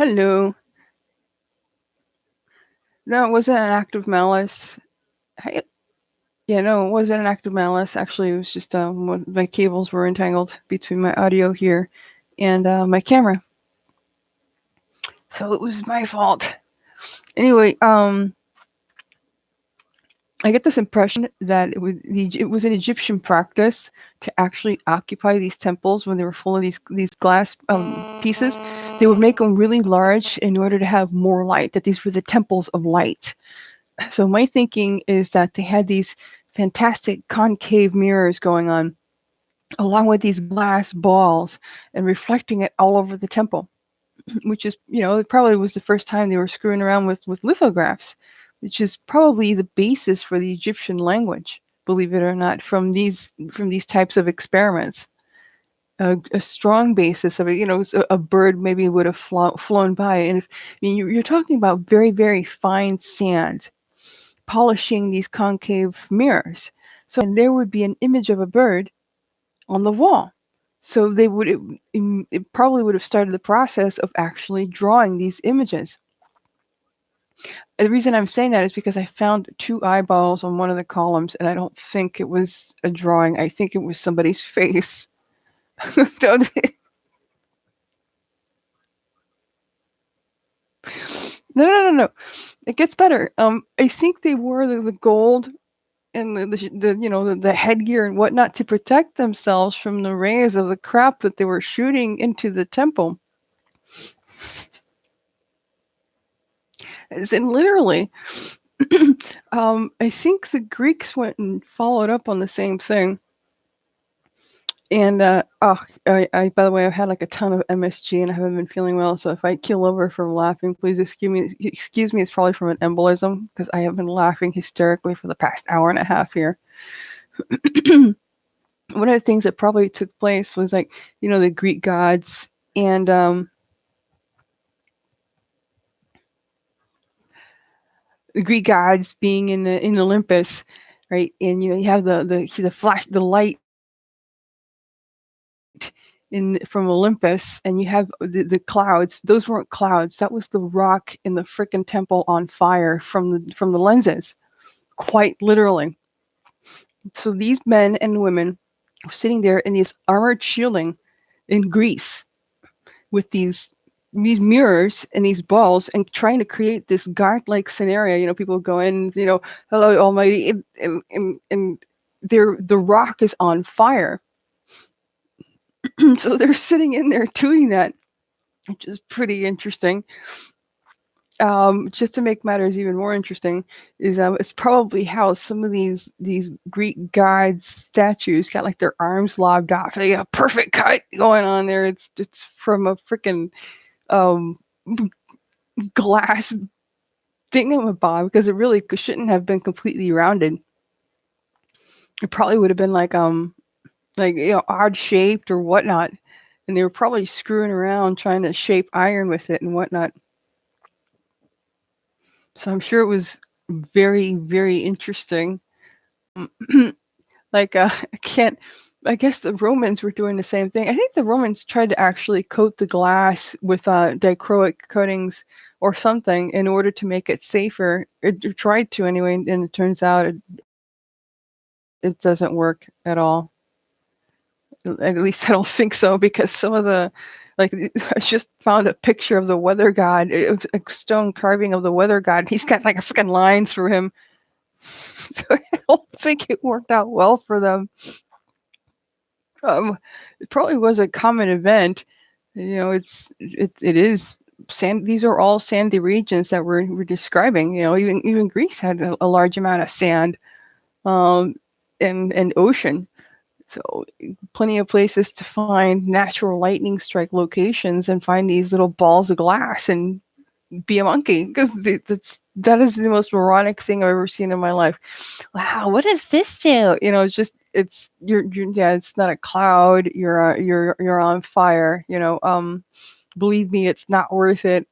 Hello. No, it wasn't an act of malice. Hey, yeah, no, it wasn't an act of malice. Actually, it was just my cables were entangled between my audio here and my camera, so it was my fault. Anyway, I get this impression that it was an Egyptian practice to actually occupy these temples when they were full of these glass pieces. They would make them really large in order to have more light. That these were the temples of light. So my thinking is that they had these fantastic concave mirrors going on, along with these glass balls, and reflecting it all over the temple, which is, it probably was the first time they were screwing around with lithographs, which is probably the basis for the Egyptian language, believe it or not, from these types of experiments. A strong basis of it, a bird maybe would have flown by, and you're talking about very, very fine sand polishing these concave mirrors. So and there would be an image of a bird on the wall. So it probably would have started the process of actually drawing these images. And the reason I'm saying that is because I found two eyeballs on one of the columns, and I don't think it was a drawing. I think it was somebody's face. no, no. It gets better. I think they wore the gold and the headgear and whatnot to protect themselves from the rays of the crap that they were shooting into the temple. As in literally, I think the Greeks went and followed up on the same thing. And by the way, I've had like a ton of MSG and I haven't been feeling well. So if I keel over from laughing, please excuse me. Excuse me. It's probably from an embolism because I have been laughing hysterically for the past hour and a half here. One of the things that probably took place was like, the Greek gods and the Greek gods being in Olympus, right? And you have the flash, the light in from Olympus, and you have the clouds. Those weren't clouds. That was the rock in the frickin' temple on fire from the lenses, quite literally. So these men and women were sitting there in these armored shielding in Greece with these mirrors and these balls and trying to create this God-like scenario. People go in, hello Almighty, and the rock is on fire. So they're sitting in there doing that, which is pretty interesting. Just to make matters even more interesting, is it's probably how some of these Greek gods statues got like their arms lobbed off. They got a perfect cut going on there. It's from a freaking um, glass thingamabob because it really shouldn't have been completely rounded. It probably would have been like odd shaped or whatnot, and they were probably screwing around trying to shape iron with it and whatnot. So I'm sure it was very, very interesting. like I can't. I guess the Romans were doing the same thing. I think the Romans tried to actually coat the glass with dichroic coatings or something in order to make it safer. It tried to anyway, and it turns out it doesn't work at all. At least I don't think so, because some of the I just found a picture of the weather god, a stone carving of the weather god. He's got like a freaking line through him. So I don't think it worked out well for them. It probably was a common event. It is sand. These are all sandy regions that we're describing. Even Greece had a large amount of sand, um, and ocean. So plenty of places to find natural lightning strike locations and find these little balls of glass and be a monkey, because that is the most moronic thing I've ever seen in my life. Wow, what does this do? It's just you're yeah, it's not a cloud. You're on fire. Believe me, it's not worth it.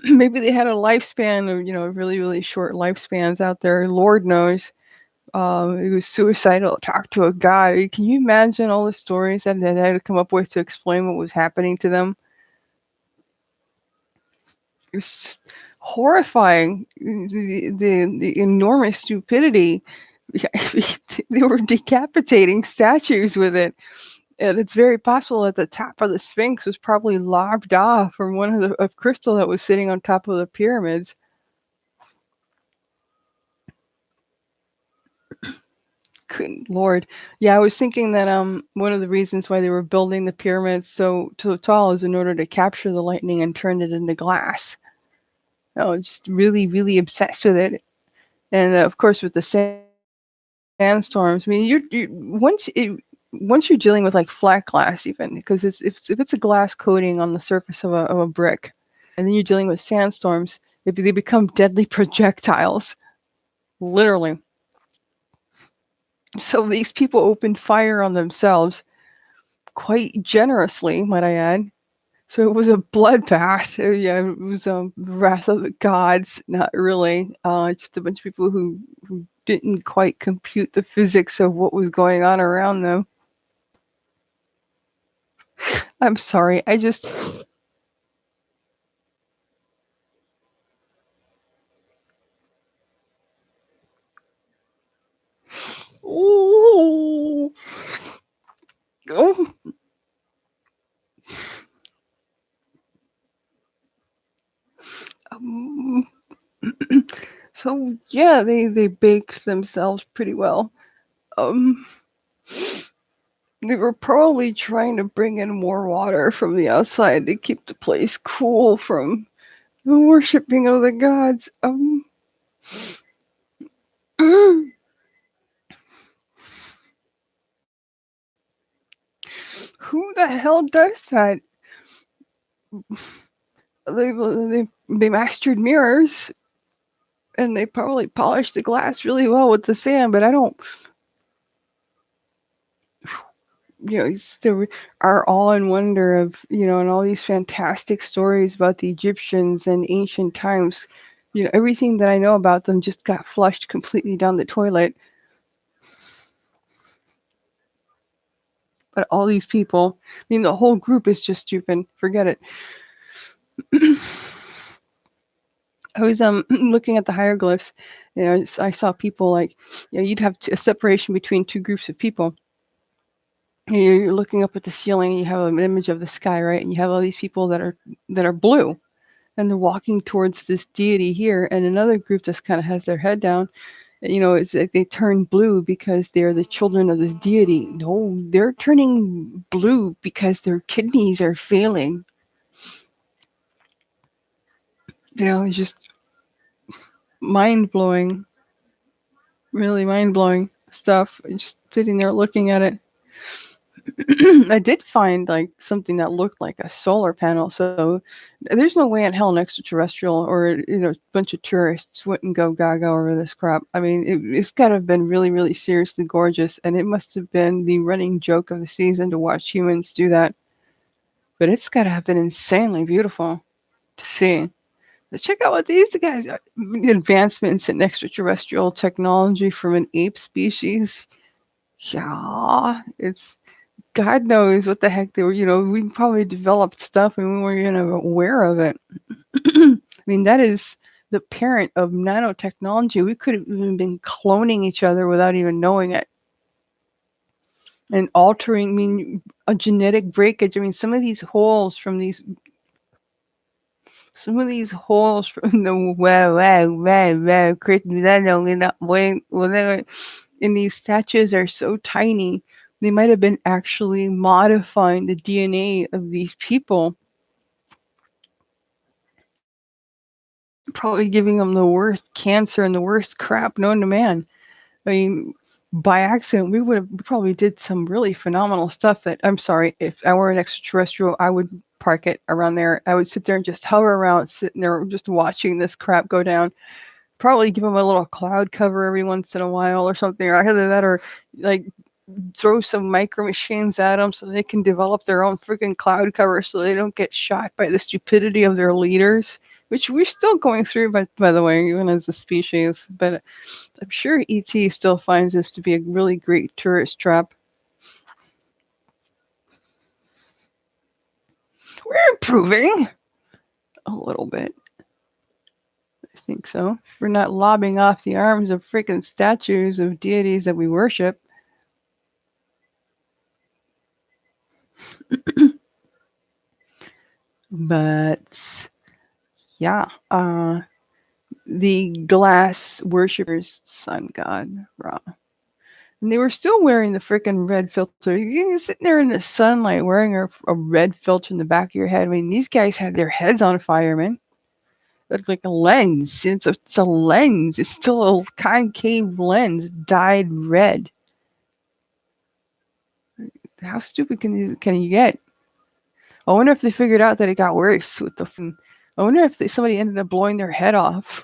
Maybe they had a lifespan of really, really short lifespans out there. Lord knows. It was suicidal. Talk to a guy. Can you imagine all the stories that they had to come up with to explain what was happening to them? It's just horrifying. The enormous stupidity. They were decapitating statues with it. And it's very possible that the top of the Sphinx was probably lobbed off from one of the of crystal that was sitting on top of the pyramids. Good Lord. Yeah, I was thinking that one of the reasons why they were building the pyramids so tall is in order to capture the lightning and turn it into glass. Oh, just really, really obsessed with it. And of course, with the sandstorms, I mean, once you're dealing with like flat glass, even because if it's a glass coating on the surface of a brick, and then you're dealing with sandstorms, they become deadly projectiles, literally. So these people opened fire on themselves quite generously, might I add. So it was a bloodbath. Yeah, it was the wrath of the gods. Not really. Just a bunch of people who didn't quite compute the physics of what was going on around them. I'm sorry. I just. Ooh. Oh. Um, so yeah, they baked themselves pretty well. Um, they were probably trying to bring in more water from the outside to keep the place cool from the worshipping of the gods. Who the hell does that? They mastered mirrors and they probably polished the glass really well with the sand, but I don't, still are all in wonder of, and all these fantastic stories about the Egyptians and ancient times. Everything that I know about them just got flushed completely down the toilet. But all these people, I mean, the whole group is just stupid. Forget it. I was looking at the hieroglyphs. I saw people like, you'd have a separation between two groups of people. You're looking up at the ceiling. You have an image of the sky, right? And you have all these people that are blue, and they're walking towards this deity here, and another group just kind of has their head down. It's like they turn blue because they're the children of this deity. No, they're turning blue because their kidneys are failing. It's just mind blowing, really mind blowing stuff. Just sitting there looking at it. I did find like something that looked like a solar panel. So there's no way in hell an extraterrestrial or a bunch of tourists wouldn't go gaga over this crap. I mean, it's got to have been really, really seriously gorgeous, and it must have been the running joke of the season to watch humans do that. But it's got to have been insanely beautiful to see. Let's check out what these guys are. Advancements in extraterrestrial technology from an ape species. Yeah, it's God knows what the heck they were. We probably developed stuff and we weren't even aware of it. I mean, that is the parent of nanotechnology. We could have even been cloning each other without even knowing it. And altering, I mean, a genetic breakage. I mean, some of these holes from the in these statues are so tiny. They might have been actually modifying the DNA of these people, probably giving them the worst cancer and the worst crap known to man. I mean, by accident, we probably did some really phenomenal stuff that, I'm sorry, if I were an extraterrestrial, I would park it around there. I would sit there and just hover around, sitting there just watching this crap go down. Probably give them a little cloud cover every once in a while or something, or either that or like throw some micro machines at them so they can develop their own freaking cloud cover so they don't get shot by the stupidity of their leaders, which we're still going through, by the way, even as a species. But I'm sure ET still finds this to be a really great tourist trap. We're improving a little bit. think so. We're not lobbing off the arms of freaking statues of deities that we worship. But yeah, the glass worshippers, sun god Ra. And they were still wearing the freaking red filter. You're sitting there in the sunlight wearing a red filter in the back of your head. I mean, these guys had their heads on fire, man. It's like a lens. It's a lens. It's still a concave lens dyed red. How stupid can you get? I wonder if they figured out that it got worse with the. I wonder if somebody ended up blowing their head off.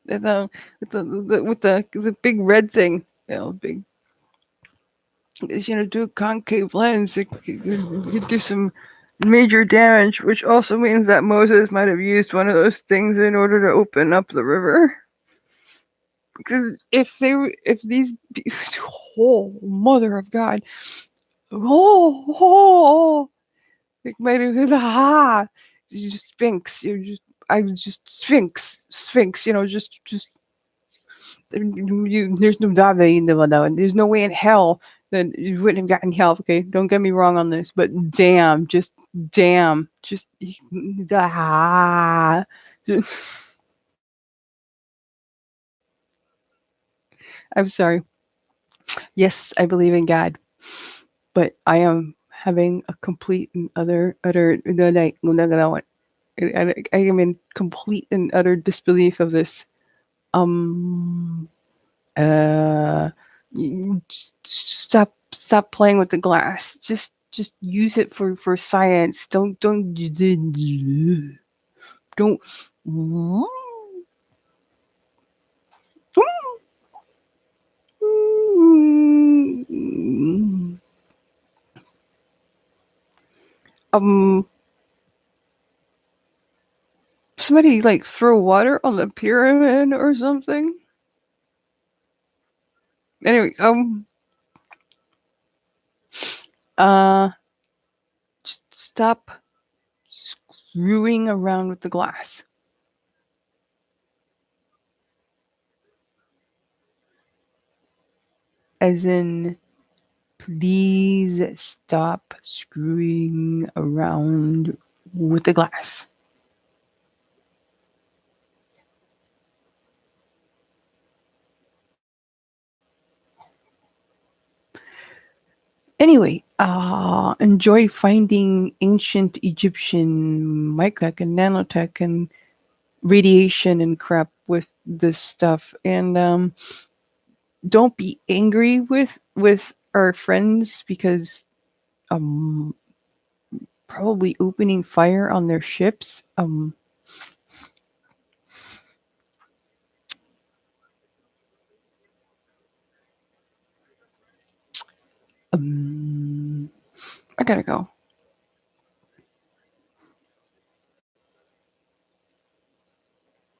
With the big red thing, big. Do a concave lens, it could do some major damage, which also means that Moses might have used one of those things in order to open up the river. Because if these, oh mother of God, oh, like might have, you just sphinx, I was just sphinx, there's no there's no way in hell that you wouldn't have gotten help. Okay, don't get me wrong on this, but damn, just ah. I'm sorry. Yes, I believe in God, but I am having a complete and utter I am in complete and utter disbelief of this. Um. Uh. Stop playing with the glass. Just use it for science. Don't. Um. Somebody like throw water on the pyramid or something. Anyway, uh, just stop screwing around with the glass. As in, please stop screwing around with the glass. Anyway, enjoy finding ancient Egyptian microtech and nanotech and radiation and crap with this stuff. And don't be angry with our friends because um probably opening fire on their ships. I gotta go.